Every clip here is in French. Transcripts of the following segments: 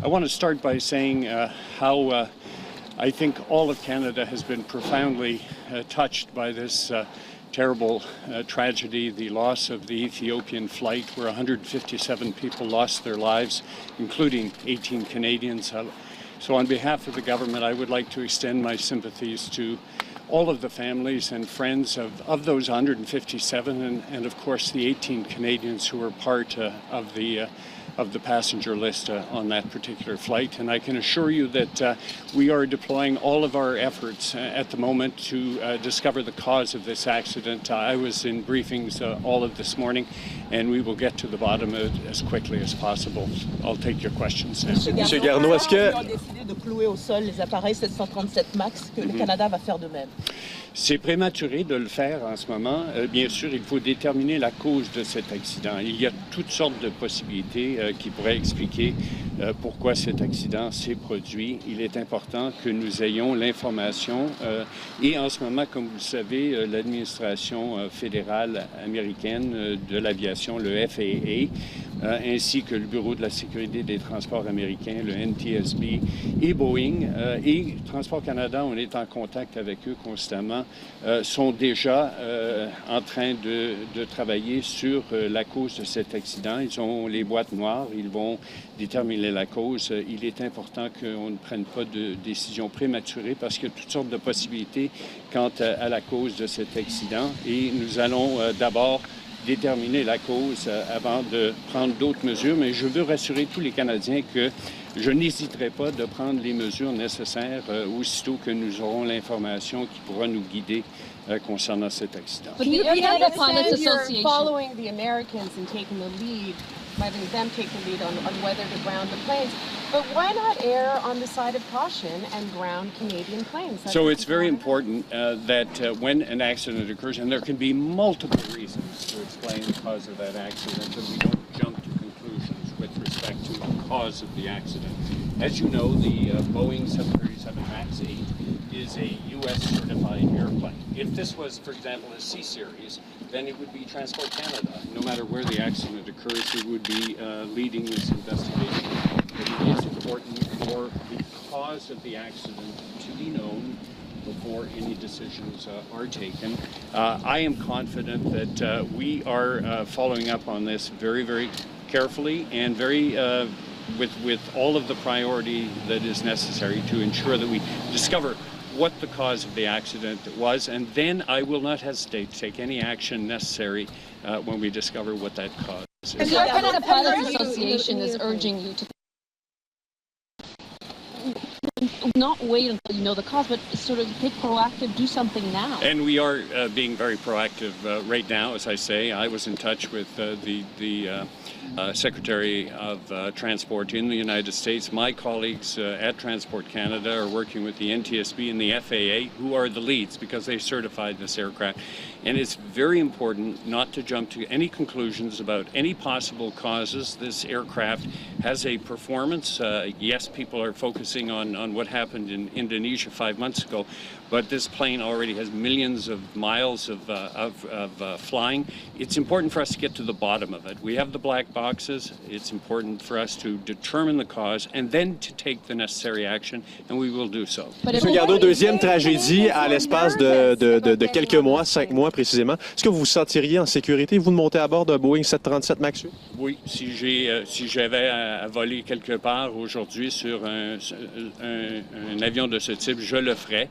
I want to start by saying how I think all of Canada has been profoundly touched by this terrible tragedy, the loss of the Ethiopian flight where 157 people lost their lives, including 18 Canadians. So on behalf of the government, I would like to extend my sympathies to all of the families and friends of those 157 and of course the 18 Canadians who were part of the passenger list on that particular flight. And I can assure you that we are deploying all of our efforts at the moment to discover the cause of this accident. I was in briefings all of this morning, and we will get to the bottom of it as quickly as possible. I'll take your questions now. Monsieur Garneau, est-ce que... On a décidé de clouer au sol les appareils 737 MAX, que le Canada va faire de même? C'est prématuré de le faire en ce moment. Bien sûr, il faut déterminer la cause de cet accident. Il y a toutes sortes de possibilités qui pourraient expliquer pourquoi cet accident s'est produit. Il est important que nous ayons l'information. Et en ce moment, comme vous le savez, l'administration fédérale américaine de l'aviation, le FAA, ainsi que le Bureau de la sécurité des transports américains, le NTSB, et Boeing, et Transport Canada, on est en contact avec eux constamment, sont déjà en train de travailler sur la cause de cet accident. Ils ont les boîtes noires, ils vont déterminer la cause. Il est important qu'on ne prenne pas de décision prématurée parce qu'il y a toutes sortes de possibilités quant à la cause de cet accident. Et nous allons d'abord déterminer la cause avant de prendre d'autres mesures, mais je veux rassurer tous les Canadiens que je n'hésiterai pas de prendre les mesures nécessaires aussitôt que nous aurons l'information qui pourra nous guider concernant cet accident. But the Air Pilots Association, following the Americans and taking the lead, letting them take the lead on whether to ground the planes. But why not err on the side of caution and ground Canadian planes? So it's very important that when an accident occurs, and there can be multiple reasons to explain the cause of that accident, that we don't jump to conclusions with respect to the cause of the accident. As you know, the Boeing 737 MAX 8 is a U.S. certified airplane. If this was, for example, a C-Series, then it would be Transport Canada. No matter where the accident occurs, it would be leading this investigation. But it is important for the cause of the accident to be known before any decisions are taken. I am confident that we are following up on this very, very carefully and very with all of the priority that is necessary to ensure that we discover what the cause of the accident was, and then I will not hesitate to take any action necessary when we discover what that cause is. The Air Pilots Association is urging you to not wait until you know the cause, but sort of take proactive, do something now. And we are being very proactive right now, as I say. I was in touch with the Secretary of Transport in the United States. My colleagues at Transport Canada are working with the NTSB and the FAA, who are the leads because they certified this aircraft. And it's very important not to jump to any conclusions about any possible causes. This aircraft has a performance. Yes, people are focusing on what happened in Indonesia 5 months ago, but this plane already has millions of miles of flying. It's important for us to get to the bottom of it. We have the black boxes. It's important for us to determine the cause and then to take the necessary action, and we will do so. Monsieur Garneau, deuxième tragédie à l'espace de quelques mois, 5 mois précisément. Est-ce que vous vous sentiriez en sécurité, vous, de monter à bord d'un Boeing 737 MAX 8? Oui, si j'avais à voler quelque part aujourd'hui sur un avion de ce type, je le ferais.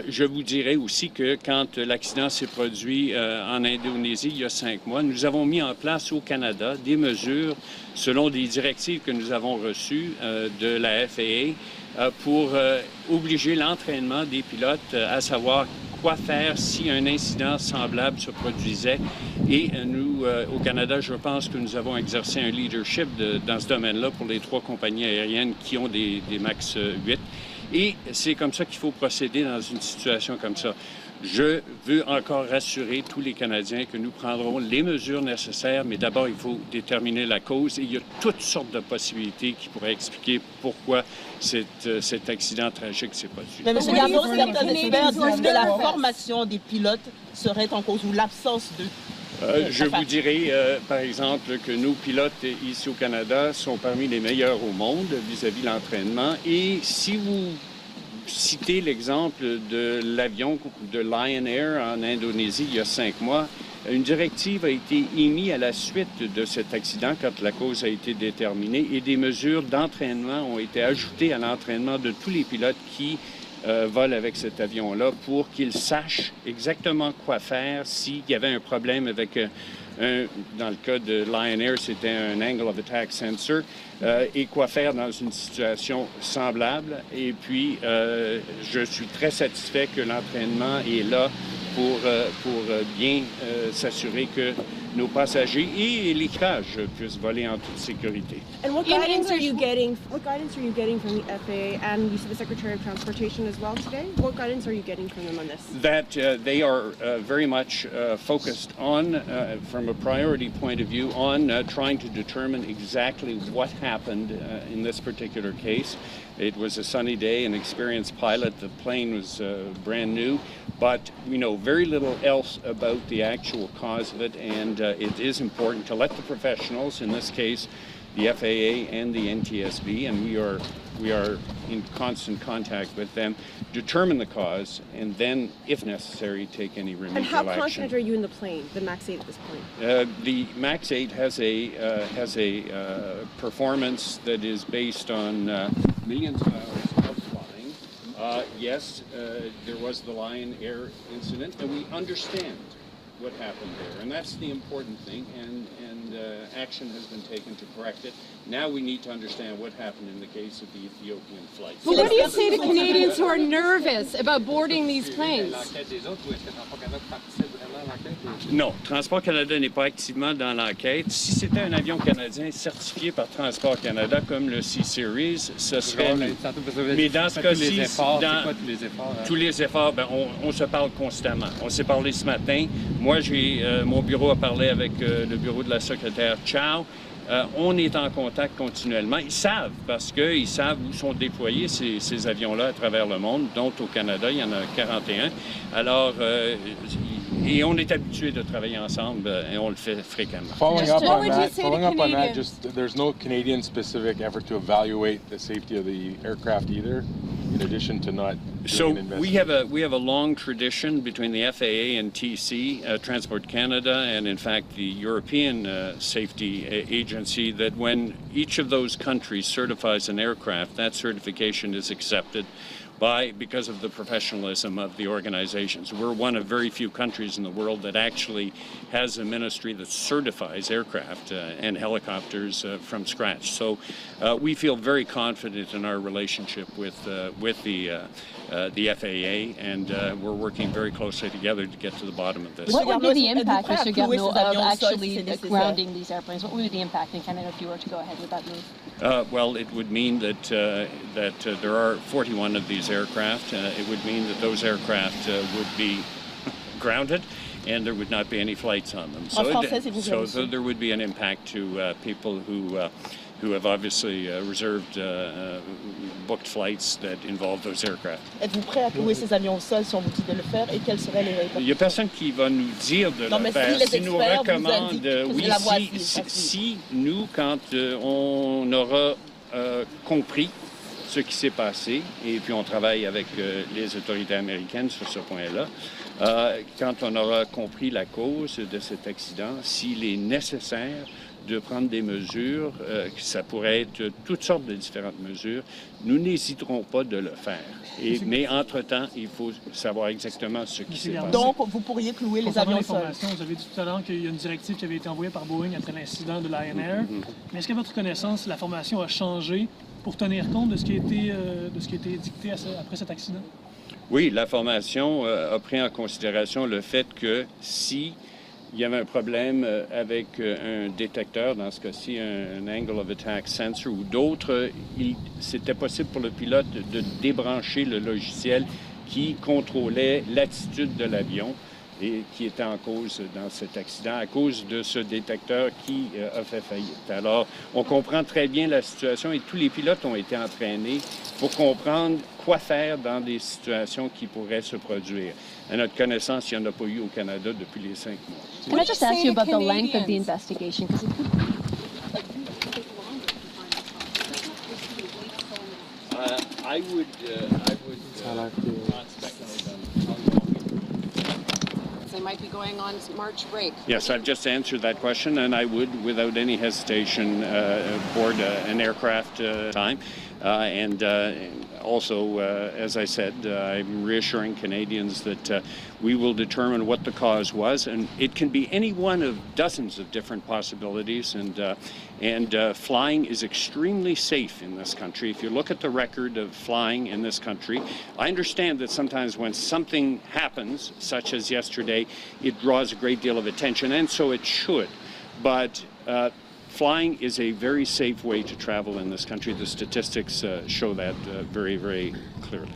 Je vous dirais aussi que quand l'accident s'est produit en Indonésie il y a 5 mois, nous avons mis en place au Canada des mesures selon des directives que nous avons reçues de la FAA pour obliger l'entraînement des pilotes à savoir quoi faire si un incident semblable se produisait. Et nous, au Canada, je pense que nous avons exercé un leadership dans ce domaine-là pour les 3 compagnies aériennes qui ont des MAX 8. Et c'est comme ça qu'il faut procéder dans une situation comme ça. Je veux encore rassurer tous les Canadiens que nous prendrons les mesures nécessaires, mais d'abord, il faut déterminer la cause. Et il y a toutes sortes de possibilités qui pourraient expliquer pourquoi cet accident tragique s'est produit. Mais M. Garneau, certains experts disent que la formation des pilotes serait en cause ou l'absence de Je vous dirais, par exemple, que nos pilotes ici au Canada sont parmi les meilleurs au monde vis-à-vis de l'entraînement. Et si vous citez l'exemple de l'avion de Lion Air en Indonésie il y a 5 mois, une directive a été émise à la suite de cet accident quand la cause a été déterminée et des mesures d'entraînement ont été ajoutées à l'entraînement de tous les pilotes qui volent avec cet avion-là pour qu'ils sachent exactement quoi faire s'il y avait un problème avec dans le cas de Lion Air, c'était un angle of attack sensor, et quoi faire dans une situation semblable. Et puis, je suis très satisfait que l'entraînement est là pour bien s'assurer que nos passagers et l'équipage puissent voler en toute sécurité. And what guidance are you getting? What guidance are you getting from the FAA and you see the Secretary of Transportation as well today? What guidance are you getting from them on this? That they are very much focused on, from a priority point of view, on trying to determine exactly what happened in this particular case. It was a sunny day, an experienced pilot. The plane was brand new, but we know very little else about the actual cause of it, and it is important to let the professionals, in this case, the FAA and the NTSB, and we are in constant contact with them, determine the cause, and then, if necessary, take any remedial action. And how confident are you in the plane, the MAX 8 at this point? The MAX 8 has a performance that is based on millions of hours of flying. Yes, there was the Lion Air incident, and we understand what happened there, and that's the important thing, and action has been taken to correct it. Now we need to understand what happened in the case of the Ethiopian flight. But what do you say to Canadians who are nervous about boarding these planes? Non, Transport Canada n'est pas activement dans l'enquête. Si c'était un avion canadien certifié par Transport Canada comme le C-Series, ce serait mieux. Mais dans ce cas-ci, tous les efforts, ben, on se parle constamment. On s'est parlé ce matin. Moi, mon bureau a parlé avec le bureau de la secrétaire Chow. On est en contact continuellement. Ils savent, parce qu'ils savent où sont déployés ces avions-là à travers le monde, dont au Canada, il y en a 41. Alors, et on est habitué de travailler ensemble et on le fait fréquemment. Following up on that, just there's no Canadian-specific effort to evaluate the safety of the aircraft either, in addition to not doing an investigation. We have a long tradition between the FAA and TC, Transport Canada, and in fact the European Safety Agency, that when each of those countries certifies an aircraft, that certification is accepted because of the professionalism of the organizations. We're one of very few countries in the world that actually has a ministry that certifies aircraft and helicopters from scratch. So we feel very confident in our relationship with the FAA, and we're working very closely together to get to the bottom of this. What would be the impact, Mr. Garneau, of actually grounding these airplanes? What would be the impact in Canada if you were to go ahead with that move? Well, it would mean that there are 41 of these aircraft. It would mean that those aircraft would be grounded, and there would not be any flights on them. So there would be an impact to people who have obviously reserved booked flights that involve those aircraft. Êtes-vous prêt à clouer ces avions au sol si on vous dit de le faire, et quelles seraient les répercussions? Il n'y a personne qui va nous dire de le faire. Si nous recommande, oui, si nous, quand on aura compris ce qui s'est passé, et puis on travaille avec les autorités américaines sur ce point-là, quand on aura compris la cause de cet accident, s'il est nécessaire de prendre des mesures, ça pourrait être toutes sortes de différentes mesures, nous n'hésiterons pas de le faire. Mais entre-temps, il faut savoir exactement ce qui s'est passé. Donc, vous pourriez clouer les avions au sol. Vous avez dit tout à l'heure qu'il y a une directive qui avait été envoyée par Boeing après l'incident de Lion Air. Mais est-ce qu'à votre connaissance, la formation a changé pour tenir compte de ce qui a été dicté après cet accident? Oui, la formation a pris en considération le fait que si il y avait un problème avec un détecteur, dans ce cas-ci un angle of attack sensor ou d'autres, c'était possible pour le pilote de débrancher le logiciel qui contrôlait l'attitude de l'avion et qui était en cause dans cet accident à cause de ce détecteur qui a fait faillite. Alors, on comprend très bien la situation et tous les pilotes ont été entraînés pour comprendre quoi faire dans des situations qui pourraient se produire. À notre connaissance, il n'y en a pas eu au Canada depuis les 5 mois. Can I just ask you about the length of the investigation? I would not speculate on how long. They might be going on March break. Yes, I've just answered that question, and I would, without any hesitation, board an aircraft time. Also, as I said, I'm reassuring Canadians that we will determine what the cause was, and it can be any one of dozens of different possibilities. And flying is extremely safe in this country. If you look at the record of flying in this country, I understand that sometimes when something happens, such as yesterday, it draws a great deal of attention, and so it should. But flying is a very safe way to travel in this country. The statistics show that very, very clearly.